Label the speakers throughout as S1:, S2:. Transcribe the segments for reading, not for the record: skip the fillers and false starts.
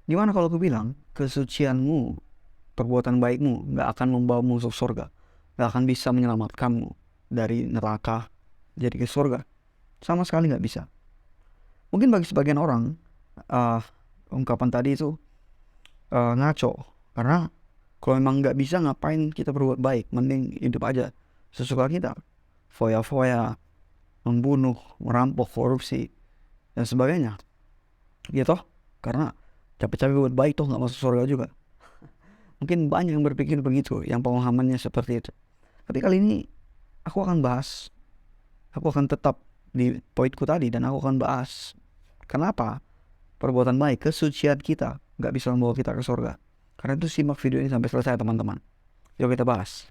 S1: Gimana kalau aku bilang kesucianmu, perbuatan baikmu gak akan membawamu masuk surga, gak akan bisa menyelamatkanmu dari neraka jadi ke surga? Sama sekali gak bisa. Mungkin bagi sebagian orang uh, ungkapan tadi itu ngaco, karena kalau memang gak bisa, ngapain kita berbuat baik, mending hidup aja sesuka kita, foya-foya, membunuh, merampok, korupsi dan sebagainya gitu. Karena capek-capek buat baik toh gak masuk surga juga. Mungkin banyak yang berpikir begitu, yang pemahamannya seperti itu. Tapi kali ini aku akan tetap di poinku tadi, dan aku akan bahas kenapa perbuatan baik, kesucian kita gak bisa membawa kita ke surga. Karena itu simak video ini sampai selesai teman-teman. Yuk kita bahas.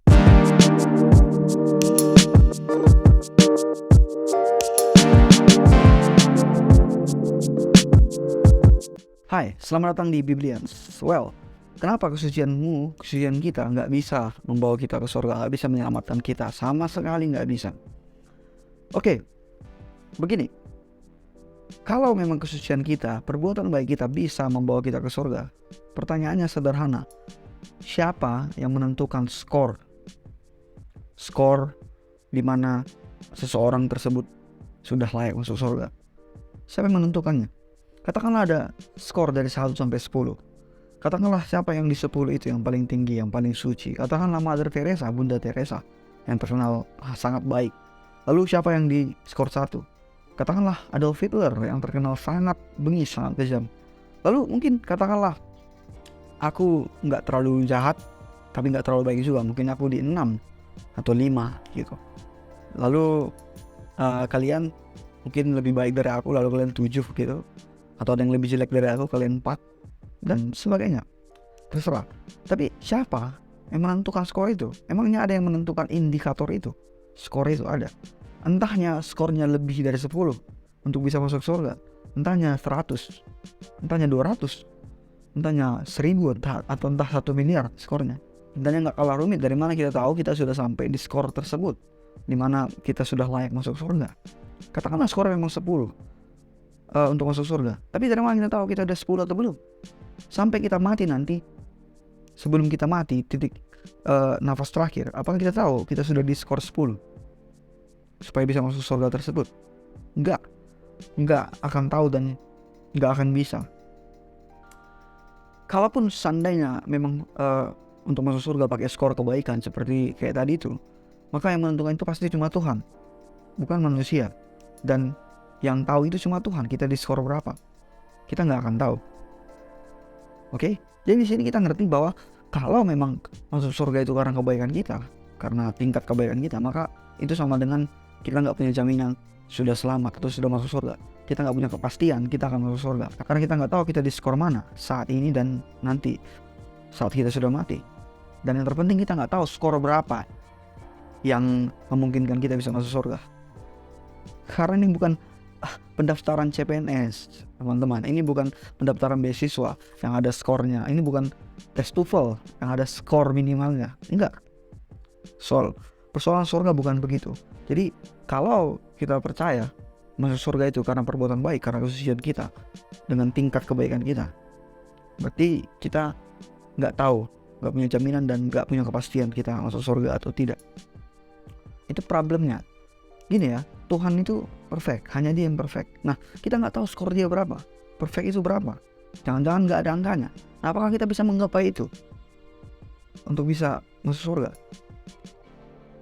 S1: Hai, selamat datang di Biblians. Well, kenapa kesucian kita nggak bisa membawa kita ke surga, nggak bisa menyelamatkan kita, sama sekali nggak bisa. Oke, begini. Kalau memang kesucian kita, perbuatan baik kita bisa membawa kita ke surga, pertanyaannya sederhana. Siapa yang menentukan skor di mana seseorang tersebut sudah layak masuk surga? Siapa yang menentukannya? Katakanlah ada skor dari 1 sampai 10. Katakanlah siapa yang di 10 itu yang paling tinggi, yang paling suci. Katakanlah Mother Teresa, Bunda Teresa, yang terkenal sangat baik. Lalu siapa yang di skor 1? Katakanlah Adolf Hitler, yang terkenal sangat bengis, sangat kejam. Lalu mungkin katakanlah aku gak terlalu jahat, tapi gak terlalu baik juga. Mungkin aku di 6 atau 5 gitu. Lalu kalian mungkin lebih baik dari aku, lalu kalian 7 gitu. Atau ada yang lebih jelek dari aku, kalian 4 dan sebagainya. Terserah. Tapi siapa yang menentukan skor itu? Emangnya ada yang menentukan indikator itu? Skor itu ada. Entahnya skornya lebih dari 10 untuk bisa masuk surga, entahnya 100, entahnya 200, entahnya 1000, atau entah 1 miliar skornya. Entahnya gak kalah rumit. Dari mana kita tahu kita sudah sampai di skor tersebut, dimana kita sudah layak masuk surga? Katakanlah skor memang 10 untuk masuk surga, tapi dari mana kita tahu kita udah 10 atau belum? Sampai kita mati nanti, sebelum kita mati, titik nafas terakhir, apakah kita tahu kita sudah di skor 10 supaya bisa masuk surga tersebut? Enggak akan tahu dan enggak akan bisa. Kalaupun seandainya memang untuk masuk surga pakai skor kebaikan seperti kayak tadi itu, maka yang menentukan itu pasti cuma Tuhan, bukan manusia. Dan yang tahu itu cuma Tuhan. Kita di skor berapa, kita nggak akan tahu. Oke? Jadi di sini kita ngerti bahwa kalau memang masuk surga itu karena kebaikan kita, karena tingkat kebaikan kita, maka itu sama dengan kita nggak punya jaminan sudah selamat atau sudah masuk surga. Kita nggak punya kepastian kita akan masuk surga, karena kita nggak tahu kita di skor mana saat ini dan nanti saat kita sudah mati. Dan yang terpenting, kita nggak tahu skor berapa yang memungkinkan kita bisa masuk surga. Karena ini bukan pendaftaran CPNS, teman-teman. Ini bukan pendaftaran beasiswa yang ada skornya. Ini bukan tes TOEFL yang ada skor minimalnya. Enggak. Persoalan surga bukan begitu. Jadi kalau kita percaya masuk surga itu karena perbuatan baik, karena kesucian kita, dengan tingkat kebaikan kita, berarti kita nggak tahu, nggak punya jaminan dan nggak punya kepastian kita masuk surga atau tidak. Itu problemnya. Gini ya, Tuhan itu perfect, hanya Dia yang perfect. Nah, kita nggak tahu skor Dia berapa, perfect itu berapa. Jangan-jangan nggak ada angkanya. Nah, apakah kita bisa menggapai itu untuk bisa masuk surga?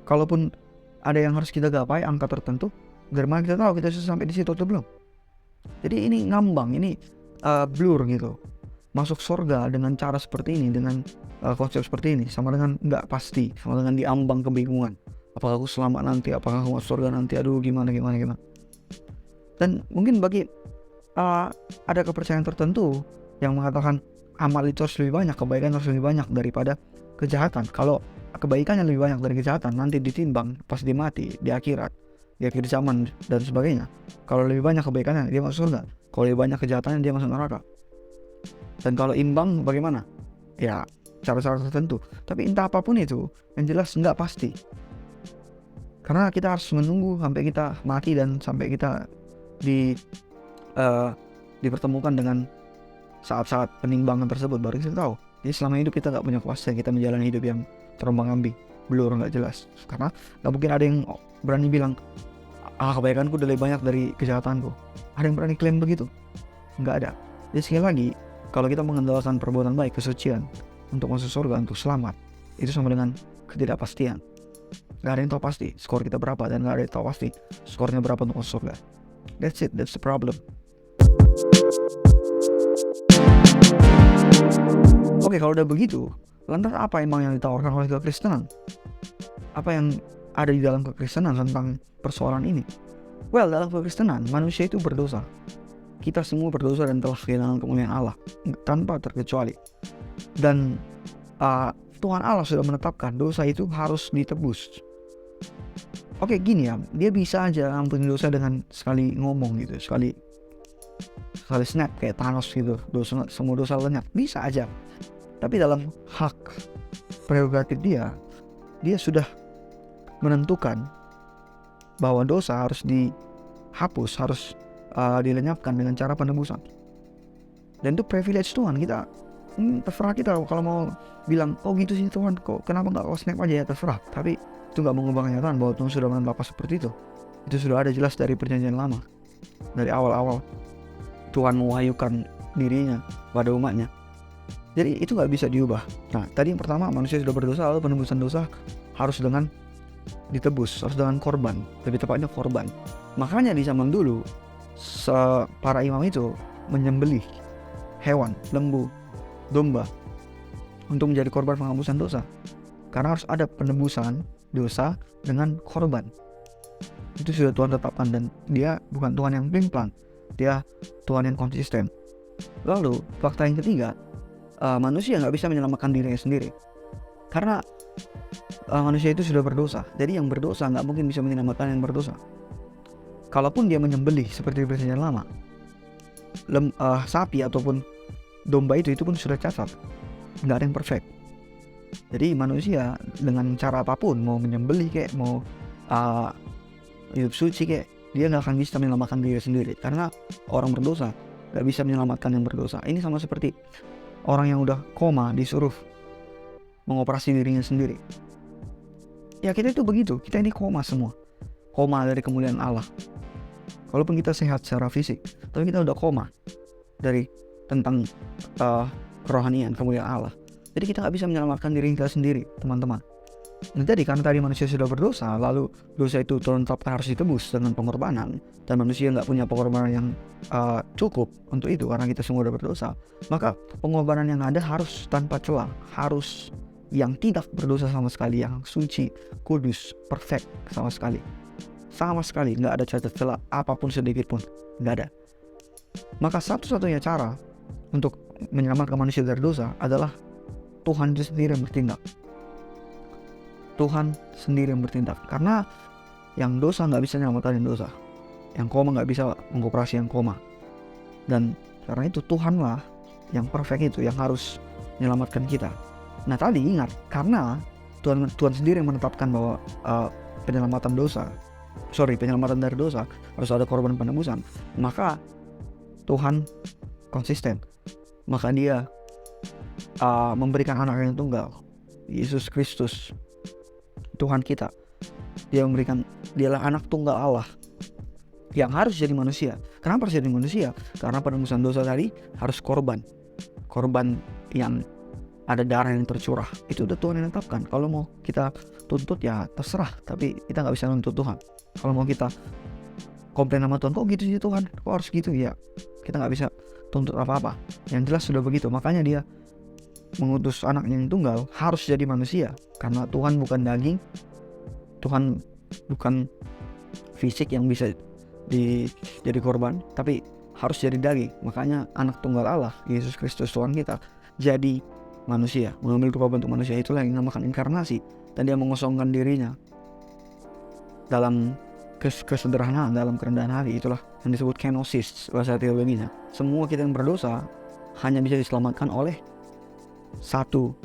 S1: Kalaupun ada yang harus kita gapai, angka tertentu, dari mana kita tahu kita sudah sampai di situ atau belum? Jadi ini ngambang, ini blur gitu. Masuk surga dengan cara seperti ini, dengan konsep seperti ini, sama dengan nggak pasti, sama dengan diambang kebingungan. Apakah aku selamat nanti? Apakah aku masuk surga nanti? Aduh, gimana. Dan mungkin bagi ada kepercayaan tertentu yang mengatakan amal itu harus lebih banyak, kebaikan harus lebih banyak daripada kejahatan. Kalau kebaikannya lebih banyak dari kejahatan, nanti ditimbang pas dia mati di akhirat, di akhir zaman dan sebagainya. Kalau lebih banyak kebaikannya, dia masuk surga. Kalau lebih banyak kejahatannya, dia masuk neraka. Dan kalau imbang bagaimana? Ya, cara-cara tertentu. Tapi entah apapun itu, yang jelas nggak pasti. Karena kita harus menunggu sampai kita mati dan sampai kita dipertemukan dengan saat-saat penimbangan tersebut baru kita tahu. Jadi selama hidup kita gak punya kepastian, kita menjalani hidup yang terombang-ambing, blur, gak jelas. Karena gak mungkin ada yang berani bilang, kebaikanku lebih banyak dari kejahatanku. Ada yang berani klaim begitu? Gak ada. Jadi sekali lagi, kalau kita mengandalkan perbuatan baik, kesucian untuk masuk surga, untuk selamat, itu sama dengan ketidakpastian. Gak ada yang tahu pasti skor kita berapa, dan gak ada yang tahu pasti skornya berapa untuk masuk surga. That's it, that's the problem. Oke, kalau udah begitu, lantas apa emang yang ditawarkan oleh kekristenan? Apa yang ada di dalam kekristenan tentang persoalan ini? Well, dalam kekristenan, manusia itu berdosa. Kita semua berdosa dan telah kehilangan kemuliaan Allah, tanpa terkecuali. Dan Tuhan Allah sudah menetapkan dosa itu harus ditebus. Oke, gini ya, dia bisa aja ampuni dosa dengan sekali ngomong gitu, sekali snap kayak Thanos gitu, semua dosa lenyap, bisa aja. Tapi dalam hak prerogatif dia sudah menentukan bahwa dosa harus dihapus, harus dilenyapkan dengan cara penebusan. Dan itu privilege Tuhan. Kita terserah kita kalau mau bilang, oh gitu sih Tuhan, kok kenapa gak kau snap aja, ya terserah. Tapi itu gak mengubah kenyataan bahwa Tuhan sudah menetapkan seperti itu. Itu sudah ada jelas dari perjanjian lama. Dari awal-awal Tuhan mewahyukan dirinya pada umatnya. Jadi itu gak bisa diubah. Nah, tadi yang pertama, manusia sudah berdosa, lalu penebusan dosa harus dengan ditebus, harus dengan korban. Lebih tepatnya korban. Makanya di zaman dulu para imam itu menyembelih hewan, lembu, domba untuk menjadi korban penghapusan dosa. Karena harus ada penebusan dosa dengan korban. Itu sudah Tuhan tetapkan, dan dia bukan Tuhan yang pelin-pelan. Dia Tuhan yang konsisten. Lalu fakta yang ketiga, manusia gak bisa menyelamatkan dirinya sendiri. Karena manusia itu sudah berdosa. Jadi yang berdosa gak mungkin bisa menyelamatkan yang berdosa. Kalaupun dia menyembelih seperti di perjanjian lama, sapi ataupun domba itu pun sudah cacat, gak ada yang perfect. Jadi manusia dengan cara apapun, mau menyembelih kayak, mau hidup suci kayak, dia gak akan bisa menyelamatkan diri sendiri. Karena orang berdosa gak bisa menyelamatkan yang berdosa. Ini sama seperti orang yang udah koma disuruh mengoperasi dirinya sendiri. Ya kita itu begitu, kita ini koma semua. Koma dari kemuliaan Allah. Walaupun kita sehat secara fisik, tapi kita udah koma dari tentang kerohanian, kemuliaan Allah. Jadi kita gak bisa menyelamatkan diri kita sendiri, teman-teman. Nah, jadi karena tadi manusia sudah berdosa, lalu dosa itu tetapkan harus ditebus dengan pengorbanan, dan manusia gak punya pengorbanan yang cukup untuk itu karena kita semua sudah berdosa, maka pengorbanan yang ada harus tanpa celah, harus yang tidak berdosa sama sekali, yang suci, kudus, perfect sama sekali. Sama sekali gak ada cacat celah apapun sedikit pun, gak ada. Maka satu-satunya cara untuk menyelamatkan manusia dari dosa adalah Tuhan itu sendiri yang bertindak. Tuhan sendiri yang bertindak. Karena yang dosa gak bisa menyelamatkan yang dosa, yang koma gak bisa mengoperasi yang koma. Dan karena itu Tuhanlah yang perfect itu, yang harus menyelamatkan kita. Nah tadi ingat, karena Tuhan sendiri yang menetapkan bahwa penyelamatan dari dosa harus ada korban penebusan, maka Tuhan konsisten. Maka dia memberikan anak yang tunggal, Yesus Kristus, Tuhan kita. Dialah anak tunggal Allah yang harus jadi manusia. Kenapa harus jadi manusia? Karena penebusan dosa tadi harus korban yang ada darah yang tercurah. Itu udah Tuhan yang tetapkan. Kalau mau kita tuntut ya terserah, tapi kita gak bisa nuntut Tuhan. Kalau mau kita komplain sama Tuhan, kok gitu sih Tuhan, kok harus gitu, ya kita gak bisa tuntut apa-apa. Yang jelas sudah begitu. Makanya dia mengutus anaknya yang tunggal harus jadi manusia. Karena Tuhan bukan daging, Tuhan bukan fisik yang bisa jadi korban, tapi harus jadi daging. Makanya anak tunggal Allah, Yesus Kristus Tuhan kita, jadi manusia, mengambil rupa bentuk manusia. Itulah yang dinamakan inkarnasi. Dan dia mengosongkan dirinya dalam kesederhanaan, dalam kerendahan hati. Itulah yang disebut kenosis bahasa teologinya. Semua kita yang berdosa hanya bisa diselamatkan oleh satu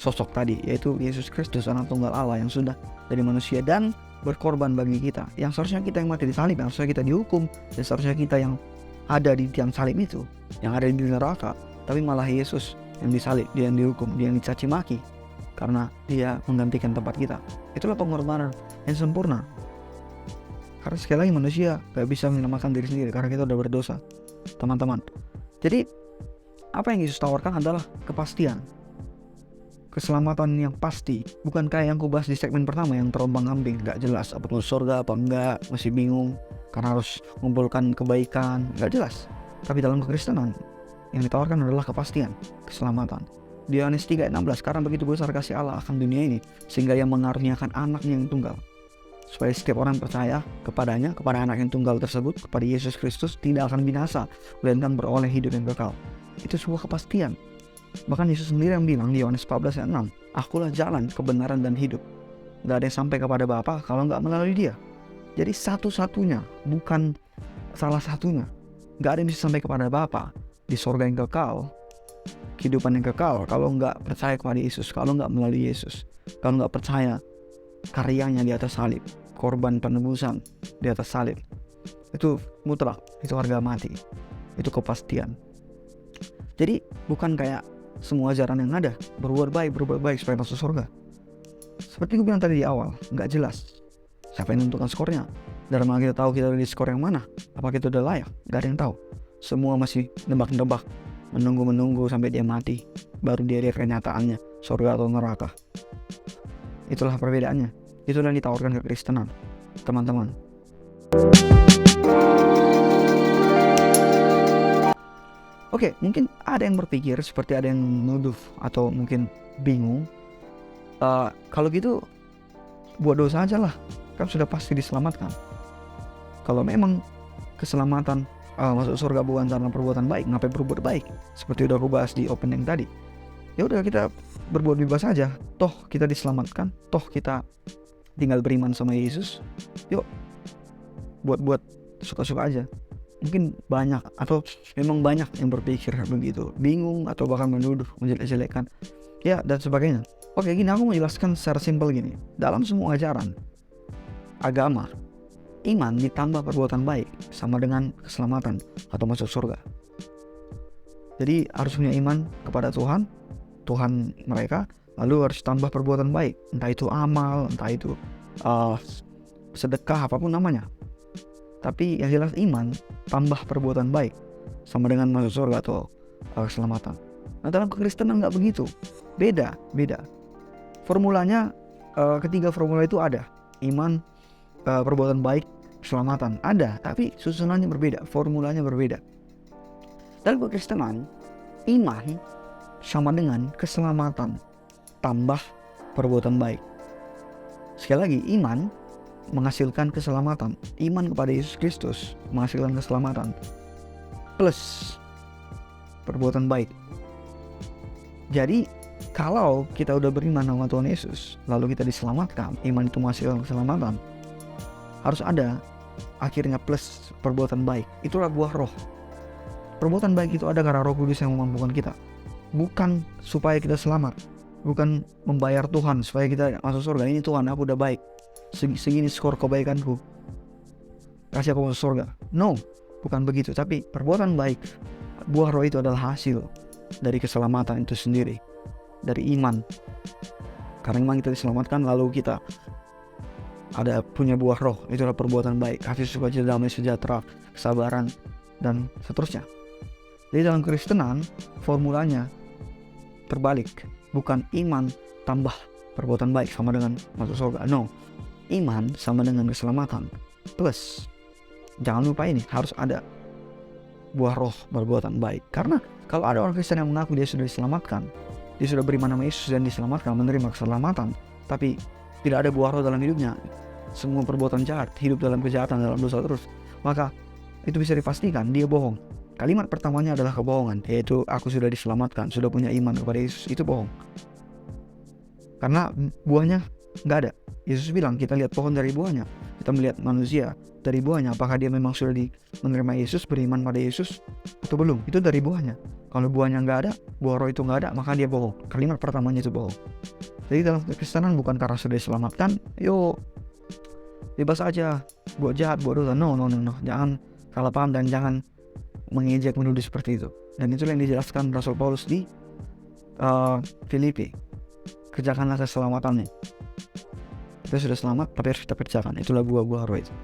S1: sosok tadi, yaitu Yesus Kristus, anak tunggal Allah yang sudah jadi manusia dan berkorban bagi kita. Yang seharusnya kita yang mati di salib, yang seharusnya kita dihukum, dan seharusnya kita yang ada di tiang salib itu, yang ada di neraka, tapi malah Yesus yang disalib, dia yang dihukum, dia yang dicaci maki karena dia menggantikan tempat kita. Itulah pengorbanan yang sempurna. Karena sekali lagi manusia gak bisa menyelamatkan diri sendiri karena kita udah berdosa, teman-teman. Jadi apa yang Yesus tawarkan adalah kepastian, keselamatan yang pasti. Bukan kayak yang aku bahas di segmen pertama yang terombang-ambing, gak jelas apa itu surga apa enggak, masih bingung karena harus mengumpulkan kebaikan, gak jelas. Tapi dalam kekristenan yang ditawarkan adalah kepastian, keselamatan. Di Yohanes 3:16, karena begitu besar kasih Allah akan dunia ini sehingga Ia mengaruniakan anaknya yang tunggal, supaya setiap orang percaya kepadanya, kepada anak yang tunggal tersebut, kepada Yesus Kristus, tidak akan binasa, melainkan beroleh hidup yang kekal. Itu sebuah kepastian. Bahkan Yesus sendiri yang bilang di Yohanes 14:6, akulah jalan, kebenaran, dan hidup. Gak ada yang sampai kepada Bapa kalau gak melalui Dia. Jadi satu-satunya, bukan salah satunya. Gak ada yang bisa sampai kepada Bapa di sorga yang kekal, kehidupan yang kekal, kalau gak percaya kepada Yesus, kalau gak melalui Yesus, kalau gak percaya karyanya di atas salib, korban penebusan di atas salib. Itu mutlak, itu harga mati, itu kepastian. Jadi bukan kayak semua ajaran yang ada, berbuat baik supaya masuk surga. Seperti gue bilang tadi di awal, gak jelas siapa yang menentukan skornya. Dari mana kita tahu kita di skor yang mana? Apa kita udah layak? Gak ada yang tahu. Semua masih nebak-nebak, menunggu sampai dia mati, baru dia lihat kenyataannya, surga atau neraka. Itulah perbedaannya. Itulah yang ditawarkan kekristenan, teman-teman. Oke, mungkin ada yang berpikir seperti ada yang nuduh atau mungkin bingung. Kalau gitu buat dosa aja lah, kan sudah pasti diselamatkan. Kalau memang keselamatan masuk surga bukan karena perbuatan baik, ngapain berbuat baik? Seperti udah aku bahas di opening tadi. Ya udah, kita berbuat bebas aja. Toh kita diselamatkan, toh kita tinggal beriman sama Yesus. Yuk, buat suka-suka aja. Mungkin banyak atau memang banyak yang berpikir begitu, bingung atau bahkan menuduh, menjelek-jelekan, ya dan sebagainya. Oke, gini aku mau jelaskan secara simpel gini. Dalam semua ajaran agama, iman ditambah perbuatan baik sama dengan keselamatan atau masuk surga. Jadi harus punya iman kepada Tuhan mereka, lalu harus tambah perbuatan baik, entah itu amal, entah itu sedekah, apapun namanya. Tapi yang jelas iman tambah perbuatan baik sama dengan masuk surga atau keselamatan. Nah, dalam kekristenan nggak begitu, beda. Formulanya ketiga formula itu ada, iman, perbuatan baik, keselamatan ada, tapi susunannya berbeda, formulanya berbeda. Dalam kekristenan, iman sama dengan keselamatan tambah perbuatan baik. Sekali lagi, iman menghasilkan keselamatan. Iman kepada Yesus Kristus menghasilkan keselamatan plus perbuatan baik. Jadi kalau kita udah beriman sama Tuhan Yesus, lalu kita diselamatkan, iman itu menghasilkan keselamatan, harus ada akhirnya plus perbuatan baik. Itulah buah roh. Perbuatan baik itu ada karena Roh Kudus yang memampukan kita, bukan supaya kita selamat, bukan membayar Tuhan supaya kita masuk surga. Ini Tuhan, aku udah baik, segini skor kebaikanku, kasih aku masuk surga. No, bukan begitu. Tapi perbuatan baik, buah roh itu adalah hasil dari keselamatan itu sendiri, dari iman. Karena memang kita diselamatkan, lalu kita ada punya buah roh, itulah perbuatan baik, kasih, sukacita, damai, sejahtera, kesabaran, dan seterusnya. Jadi dalam Kristenan formulanya terbalik, bukan iman tambah perbuatan baik sama dengan masuk surga. No, iman sama dengan keselamatan plus, jangan lupa ini, harus ada buah roh perbuatan baik. Karena kalau ada orang Kristen yang mengaku dia sudah diselamatkan, dia sudah beriman sama Yesus dan diselamatkan, menerima keselamatan, tapi tidak ada buah roh dalam hidupnya, semua perbuatan jahat, hidup dalam kejahatan, dalam dosa terus, maka itu bisa dipastikan dia bohong. Kalimat pertamanya adalah kebohongan, yaitu aku sudah diselamatkan, sudah punya iman kepada Yesus. Itu bohong, karena buahnya nggak ada. Yesus bilang kita lihat pohon dari buahnya, kita melihat manusia dari buahnya. Apakah dia memang sudah menerima Yesus, beriman pada Yesus atau belum? Itu dari buahnya. Kalau buahnya nggak ada, buah roh itu nggak ada, maka dia bohong. Kalimat pertamanya itu bohong. Jadi dalam kekristenan bukan karena sudah diselamatkan, yuk bebas aja buat jahat, buat dosa. No. Jangan salah paham dan jangan mengejek, menuduh seperti itu. Dan itulah yang dijelaskan Rasul Paulus di Filipi. Kerjakanlah keselamatannya. Kita sudah selamat tapi harus kita kerjakan. Itulah buah-buah roh itu.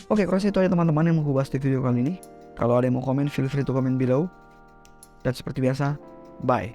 S1: Oke, kurasa itu aja teman-teman yang mau bahas di video kali ini. Kalau ada yang mau komen, feel free to comment below. Dan seperti biasa, bye.